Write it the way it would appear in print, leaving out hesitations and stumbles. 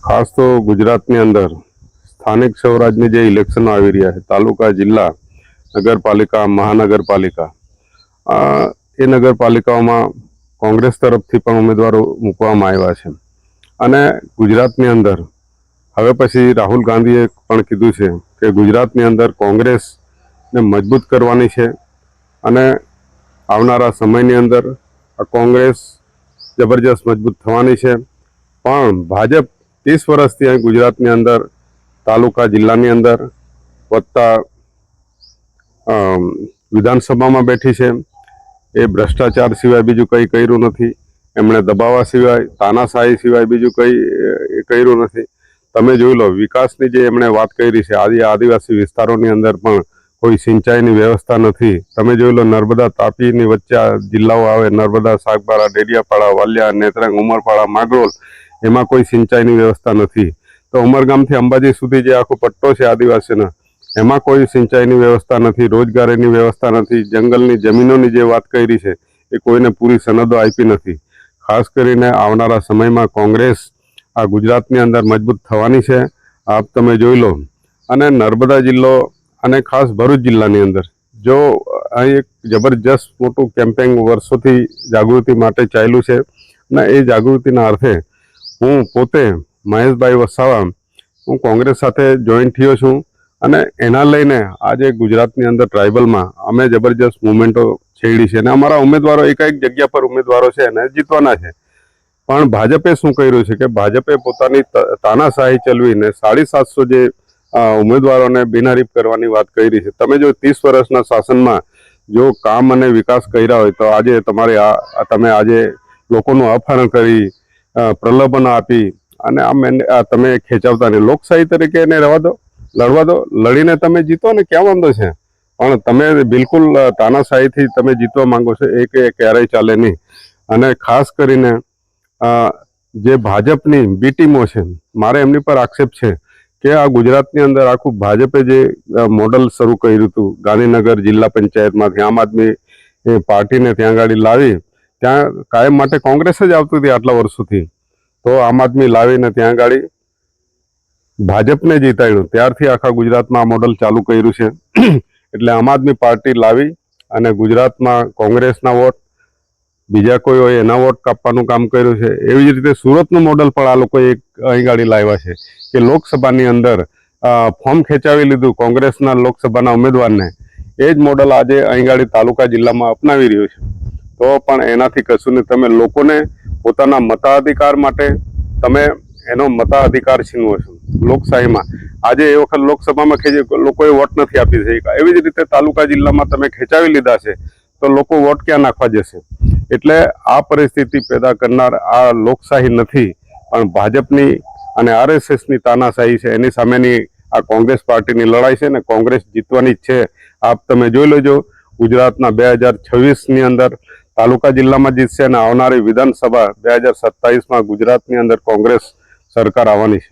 खास तो गुजरातની અંદર સ્થાનિક સ્વરાજની જે ઇલેક્શન આવી રહ્યા છે, તાલુકા, જિલ્લા, નગરપાલિકા, મહાનગરપાલિકા, એ નગરપાલિકાઓમાં કોંગ્રેસ તરફથી પણ ઉમેદવારો મૂકવામાં આવ્યા છે. અને ગુજરાતની અંદર હવે પછી રાહુલ ગાંધીએ પણ કીધું છે કે ગુજરાતની અંદર કોંગ્રેસને મજબૂત કરવાની છે અને આવનારા સમયની અંદર આ કોંગ્રેસ જબરજસ્ત મજબૂત થવાની છે. પણ ભાજપ 30 વર્ષથી અહીં ગુજરાતની અંદર તાલુકા, જિલ્લાની અંદર વત્તા વિધાનસભામાં બેઠી છે. એ ભ્રષ્ટાચાર સિવાય બીજું કંઈ કર્યું નથી. એમણે દબાવવા સિવાય, તાનાશાહી સિવાય બીજું કંઈ કર્યું નથી. તમે જોઈ લો, વિકાસની જે એમણે વાત કરી છે, આદિવાસી વિસ્તારોની અંદર પણ કોઈ સિંચાઈની વ્યવસ્થા નથી. તમે જોઈ લો, નર્મદા તાપીની વચ્ચે જિલ્લાઓ આવે, નર્મદા, સાગબારા, ડેડિયાપાડા, વાલિયા, નેત્રંગ, ઉમરપાડા, માગરોળ, એમાં કોઈ સિંચાઈની વ્યવસ્થા નથી. તો ઉમરગામથી અંબાજી સુધી જે આખો પટ્ટો છે આદિવાસીનો, એમાં કોઈ સિંચાઈની વ્યવસ્થા નથી, રોજગારીની વ્યવસ્થા નથી. જંગલની જમીનોની જે વાત કરી છે એ કોઈને પૂરી સનદો આપી નથી. ખાસ કરીને આવનારા સમયમાં કોંગ્રેસ આ ગુજરાતની અંદર મજબૂત થવાની છે. આપ તમે જોઈ લો. અને નર્મદા જિલ્લો અને ખાસ ભરૂચ જિલ્લાની અંદર જો અહીં એક જબરજસ્ત મોટું કેમ્પેન વર્ષોથી જાગૃતિ માટે ચાલ્યું છે અને એ જાગૃતિના અર્થે હું પોતે મહેશભાઈ વસાવા હું કોંગ્રેસ સાથે જોઈન્ટ થયો છું. અને એના લઈને આજે ગુજરાતની અંદર ટ્રાઇબલમાં અમે જબરજસ્ત મુવમેન્ટો છેડી છે અને અમારા ઉમેદવારો એક જગ્યા પર ઉમેદવારો છે અને જીતવાના છે. પણ ભાજપે શું કર્યું છે કે ભાજપે પોતાની તાનાશાહી ચલાવીને 750 જે ઉમેદવારોને બિનહરીફ કરવાની વાત કરી છે. તમે જો 30 વર્ષના શાસનમાં જો કામ અને વિકાસ કર્યા હોય તો આજે તમે આજે લોકોનું અપહરણ કરી, પ્રલોભન આપી અને તમે ખેંચાવતા નહીં. લોકશાહી તરીકે એને લડવા દો, લડીને તમે જીતો ને, ક્યાં વાંધો છે. પણ તમે બિલકુલ તાનાશાહીથી તમે જીતવા માંગો છો, એ ક્યારેય ચાલે નહીં. અને ખાસ કરીને જે ભાજપની બી ટીમો છે, મારે એમની પર આક્ષેપ છે કે આ ગુજરાતની અંદર આખું ભાજપે જે મોડલ શરૂ કર્યું હતું, ગાંધીનગર જિલ્લા પંચાયતમાંથી આમ આદમી પાર્ટીને ત્યાં ગાડી લાવી, ત્યાં કાયમ માટે કોંગ્રેસ જ આવતી હતી આટલા વર્ષોથી. તો આમ આદમી લાવીને ત્યાં ગાડી ભાજપને જીતાડ્યું. ત્યારથી આખા ગુજરાતમાં આ મોડલ ચાલુ કર્યું છે. એટલે આમ આદમી પાર્ટી લાવી અને ગુજરાતમાં કોંગ્રેસના વોટ, બીજા કોઈ હોય એના વોટ કાપવાનું કામ કર્યું છે. એવી જ રીતે સુરતનું મોડલ પણ આ લોકોએ અહીં ગાડી લાવ્યા છે કે લોકસભાની અંદર ફોર્મ ખેંચાવી લીધું કોંગ્રેસના લોકસભાના ઉમેદવારને. એ જ મોડલ આજે અહીં ગાડી તાલુકા, જિલ્લામાં અપનાવી રહ્યું છે. તો પણ એનાથી કશું નહીં. તમે લોકોને પોતાના મતાધિકાર માટે તમે એનો મતાધિકાર છીનવો છો લોકશાહીમાં. આજે એ વખત લોકસભામાં લોકોએ વોટ નથી આપી શક્યા. એવી જ રીતે તાલુકા, જિલ્લામાં તમે ખેંચાવી લીધા છે તો લોકો વોટ ક્યાં નાખવા જશે? એટલે આ પરિસ્થિતિ પેદા કરનાર આ લોકશાહી નથી, પણ ભાજપની અને RSSની તાનાશાહી છે. એની સામેની આ કોંગ્રેસ પાર્ટીની લડાઈ છે ને કોંગ્રેસ જીતવાની જ છે. આપ તમે જોઈ લેજો, ગુજરાતના 2026ની અંદર તાલુકા, જિલ્લામાં જીતશે અને આવનારી વિધાનસભા 2027માં ગુજરાતની અંદર કોંગ્રેસ સરકાર આવવાની છે.